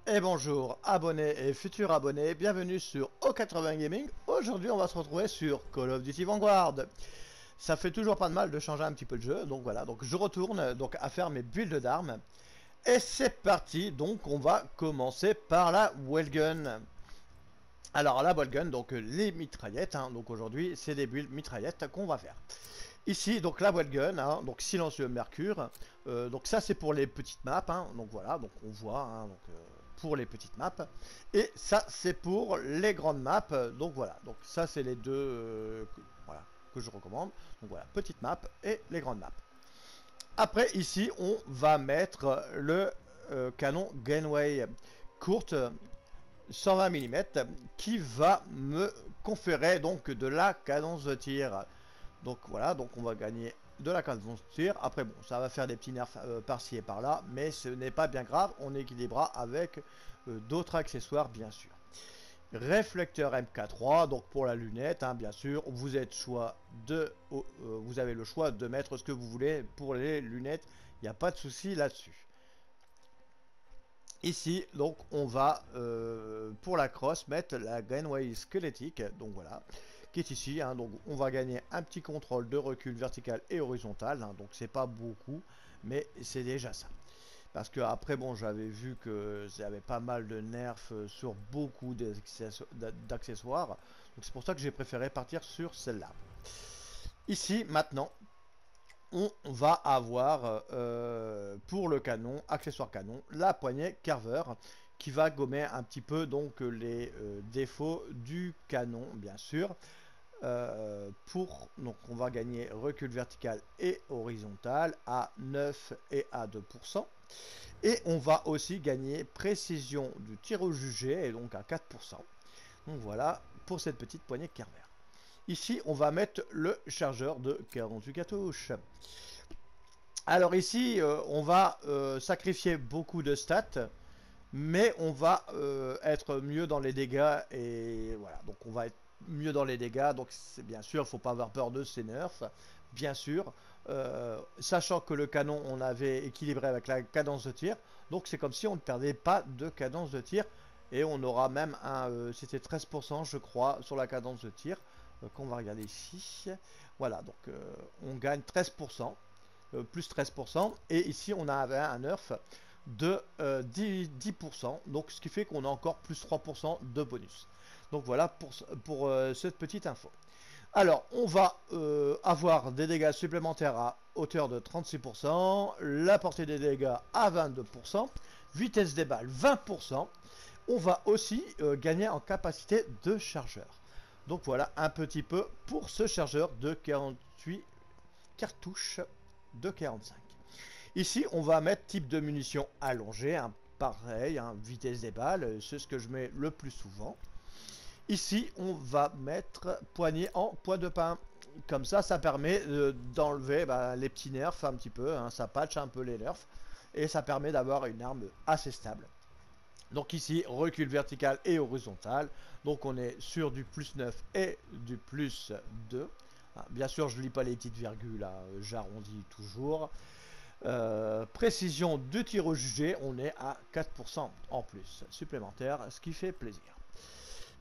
Et bonjour abonnés et futurs abonnés, bienvenue sur O80 Gaming. Aujourd'hui on va se retrouver sur Call of Duty Vanguard. Ça fait toujours pas de mal de changer un petit peu le jeu, donc voilà, donc je retourne donc à faire mes builds d'armes. Et c'est parti, donc on va commencer par la Wellgun. Alors la Wellgun, donc les mitraillettes, donc aujourd'hui c'est des builds mitraillettes qu'on va faire. Ici, donc la Wellgun, donc silencieux Mercure. Donc ça, c'est pour les petites maps. Donc voilà, donc on voit, pour les petites maps. Et ça, c'est pour les grandes maps. Donc voilà, donc ça, c'est les deux voilà, que je recommande. Donc voilà, petite map et les grandes maps. Après, ici, on va mettre le canon Gunway courte 120 mm qui va me conférer donc de la cadence de tir. Donc voilà, donc on va gagner de la cadence de tir. Après bon, ça va faire des petits nerfs par-ci et par-là, mais ce n'est pas bien grave, on équilibrera avec d'autres accessoires bien sûr. Réflecteur MK3, donc pour la lunette, bien sûr, vous avez le choix de mettre ce que vous voulez pour les lunettes, il n'y a pas de souci là-dessus. Ici, donc, on va, pour la crosse, mettre la Gunway squelettique, donc voilà, qui est ici, donc on va gagner un petit contrôle de recul vertical et horizontal, donc c'est pas beaucoup, mais c'est déjà ça. Parce que après, bon, j'avais vu que y avait pas mal de nerfs sur beaucoup d'accessoires, donc c'est pour ça que j'ai préféré partir sur celle-là. Ici, maintenant, on va avoir pour le canon, accessoire canon, la poignée Carver qui va gommer un petit peu donc les défauts du canon bien sûr. Donc on va gagner recul vertical et horizontal à 9 et à 2%. Et on va aussi gagner précision du tir au jugé et donc à 4%. Donc voilà pour cette petite poignée Carver. Ici, on va mettre le chargeur de 48 cartouches. Alors ici, on va sacrifier beaucoup de stats, mais on va être mieux dans les dégâts. Et voilà, donc on va être mieux dans les dégâts. Donc c'est bien sûr, il ne faut pas avoir peur de ces nerfs, bien sûr. Sachant que le canon, on avait équilibré avec la cadence de tir. Donc c'est comme si on ne perdait pas de cadence de tir. Et on aura même un, c'était 13% je crois, sur la cadence de tir. Qu'on va regarder ici. Voilà, donc on gagne 13%, plus 13%. Et ici, on avait un nerf de 10%. Donc, ce qui fait qu'on a encore plus 3% de bonus. Donc, voilà pour cette petite info. Alors, on va avoir des dégâts supplémentaires à hauteur de 36%. La portée des dégâts à 22%. Vitesse des balles, 20%. On va aussi gagner en capacité de chargeur. Donc voilà un petit peu pour ce chargeur de 48 cartouches de 45. Ici, on va mettre type de munition allongée, pareil, vitesse des balles, c'est ce que je mets le plus souvent. Ici, on va mettre poignée en poids de pain. Comme ça, ça permet d'enlever les petits nerfs un petit peu, ça patch un peu les nerfs, et ça permet d'avoir une arme assez stable. Donc ici, recul vertical et horizontal. Donc on est sur du plus 9 et du plus 2. Bien sûr, je ne lis pas les petites virgules, j'arrondis toujours. Précision de tir au jugé, on est à 4% en plus supplémentaire, ce qui fait plaisir.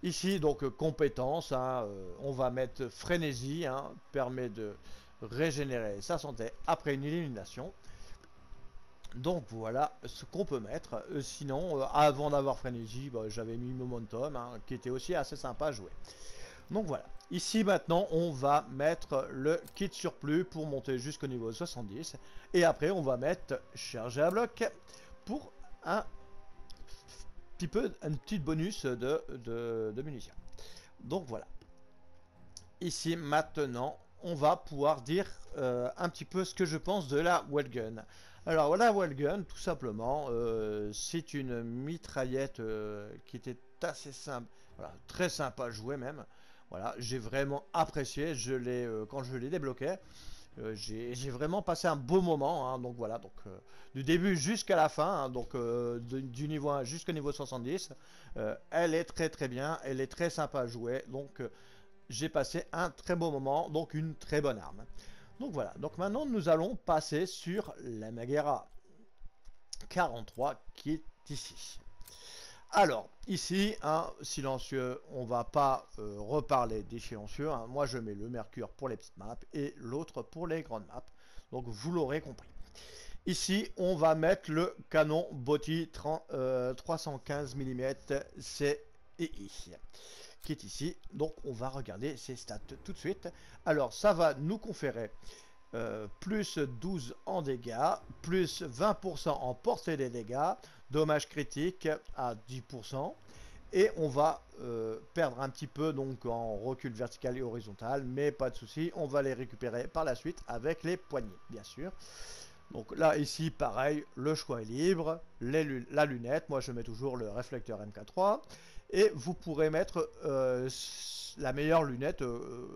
Ici, donc compétence, on va mettre frénésie, permet de régénérer sa santé après une élimination. Donc voilà ce qu'on peut mettre. Sinon, avant d'avoir frénésie, j'avais mis momentum, qui était aussi assez sympa à jouer. Donc voilà. Ici maintenant, on va mettre le kit surplus pour monter jusqu'au niveau 70. Et après, on va mettre chargé à bloc pour un petit bonus de munitions. Donc voilà. Ici maintenant, on va pouvoir dire un petit peu ce que je pense de la Wellgun. Alors la Wellgun, tout simplement, c'est une mitraillette qui était assez simple, voilà, très sympa à jouer même. Voilà, j'ai vraiment apprécié. Quand je l'ai débloqué, j'ai vraiment passé un beau moment. Donc voilà, donc du début jusqu'à la fin, donc du niveau 1 jusqu'au niveau 70, elle est très très bien, elle est très sympa à jouer. Donc j'ai passé un très beau moment, donc une très bonne arme. Donc voilà, donc maintenant nous allons passer sur la Magera 43 qui est ici. Alors, ici, un silencieux, on va pas reparler des silencieux. Hein. Moi, je mets le mercure pour les petites maps et l'autre pour les grandes maps. Donc, vous l'aurez compris. Ici, on va mettre le canon Botti 315 mm CI qui est ici. Donc, on va regarder ses stats tout de suite. Alors, ça va nous conférer plus 12 en dégâts, plus 20% en portée des dégâts, dommages critiques à 10%. Et on va perdre un petit peu donc en recul vertical et horizontal, mais pas de souci, on va les récupérer par la suite avec les poignées, bien sûr. Donc là, ici, pareil, le choix est libre. La lunette, moi je mets toujours le réflecteur MK3. Et vous pourrez mettre la meilleure lunette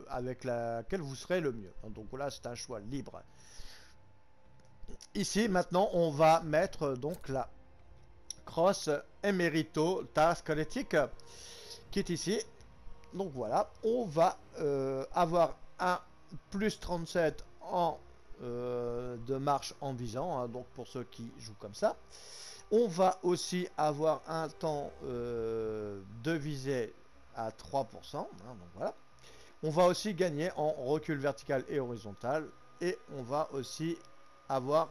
avec laquelle vous serez le mieux. Donc là, c'est un choix libre. Ici, maintenant, on va mettre donc la Cross Emerito Squelettique qui est ici. Donc voilà, on va avoir un plus 37 en de marche en visant, hein, donc pour ceux qui jouent comme ça. On va aussi avoir un temps de visée à 3%, hein, donc voilà. On va aussi gagner en recul vertical et horizontal, et on va aussi avoir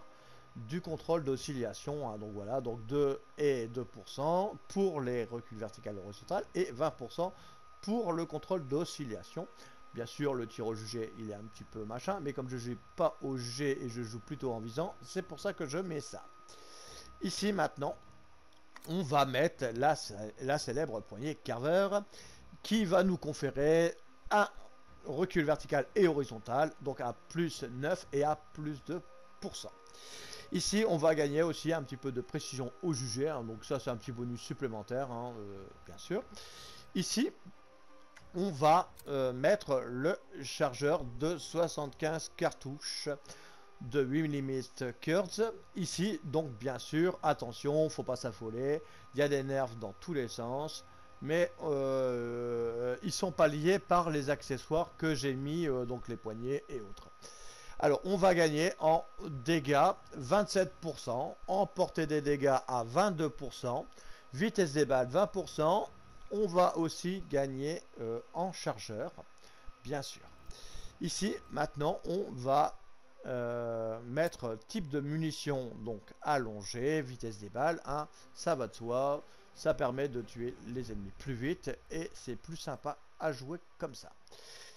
du contrôle d'oscillation, hein, donc voilà, donc 2 et 2% pour les reculs vertical et horizontal, et 20% pour le contrôle d'oscillation. Bien sûr, le tir au jugé, il est un petit peu machin, mais comme je joue pas au jugé et je joue plutôt en visant, c'est pour ça que je mets ça. Ici, maintenant, on va mettre la célèbre poignée Carver, qui va nous conférer un recul vertical et horizontal, donc à plus 9 et à plus de %. Ici, on va gagner aussi un petit peu de précision au jugé, hein, donc ça, c'est un petit bonus supplémentaire, hein, bien sûr. Ici, on va mettre le chargeur de 75 cartouches de 8 mm Kurz. Ici, donc bien sûr, attention, faut pas s'affoler, il y a des nerfs dans tous les sens, mais ils sont pas liés par les accessoires que j'ai mis, donc les poignets et autres. Alors, on va gagner en dégâts 27%, en portée des dégâts à 22%, vitesse des balles 20%. On va aussi gagner en chargeur, bien sûr. Ici, maintenant, on va mettre type de munition, donc allongé, vitesse des balles, hein, ça va de soi, ça permet de tuer les ennemis plus vite et c'est plus sympa à jouer comme ça.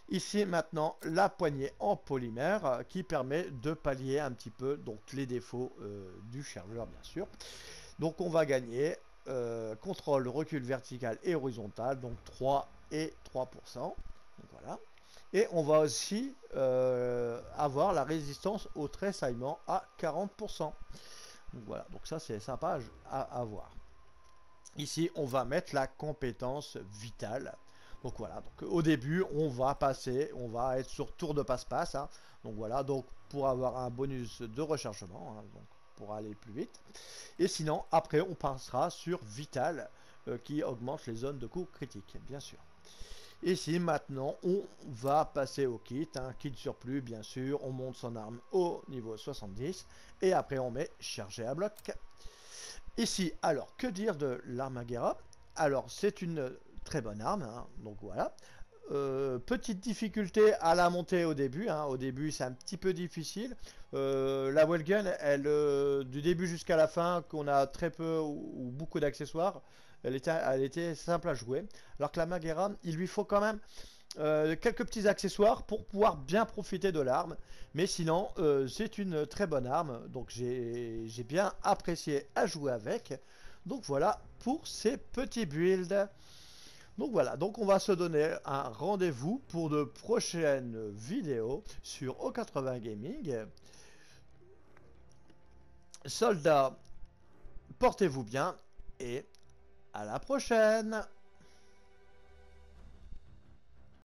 Ici maintenant la poignée en polymère qui permet de pallier un petit peu donc les défauts du chargeur bien sûr. Donc on va gagner contrôle, recul vertical et horizontal, donc 3 et 3%. Donc voilà. Et on va aussi avoir la résistance au tressaillement à 40%. Donc voilà, donc ça c'est sympa à voir. Ici on va mettre la compétence vitale. Donc voilà, donc au début on va passer, on va être sur tour de passe-passe, hein. Donc voilà, donc pour avoir un bonus de rechargement, hein, donc pour aller plus vite. Et sinon après on passera sur vital qui augmente les zones de coups critiques, bien sûr. Ici maintenant on va passer au kit, un kit surplus bien sûr, on monte son arme au niveau 70 et après on met chargé à bloc. Ici alors que dire de l'arme à guerre? Alors c'est une très bonne arme, hein, donc voilà. Petite difficulté à la monter au début, hein. Au début c'est un petit peu difficile. La Wellgun, elle, du début jusqu'à la fin, qu'on a très peu ou beaucoup d'accessoires, elle était simple à jouer. Alors que la Magera, il lui faut quand même quelques petits accessoires pour pouvoir bien profiter de l'arme. Mais sinon, c'est une très bonne arme, donc j'ai bien apprécié à jouer avec. Donc voilà pour ces petits builds. Donc voilà, donc on va se donner un rendez-vous pour de prochaines vidéos sur O80 Gaming. Soldats, portez-vous bien et à la prochaine!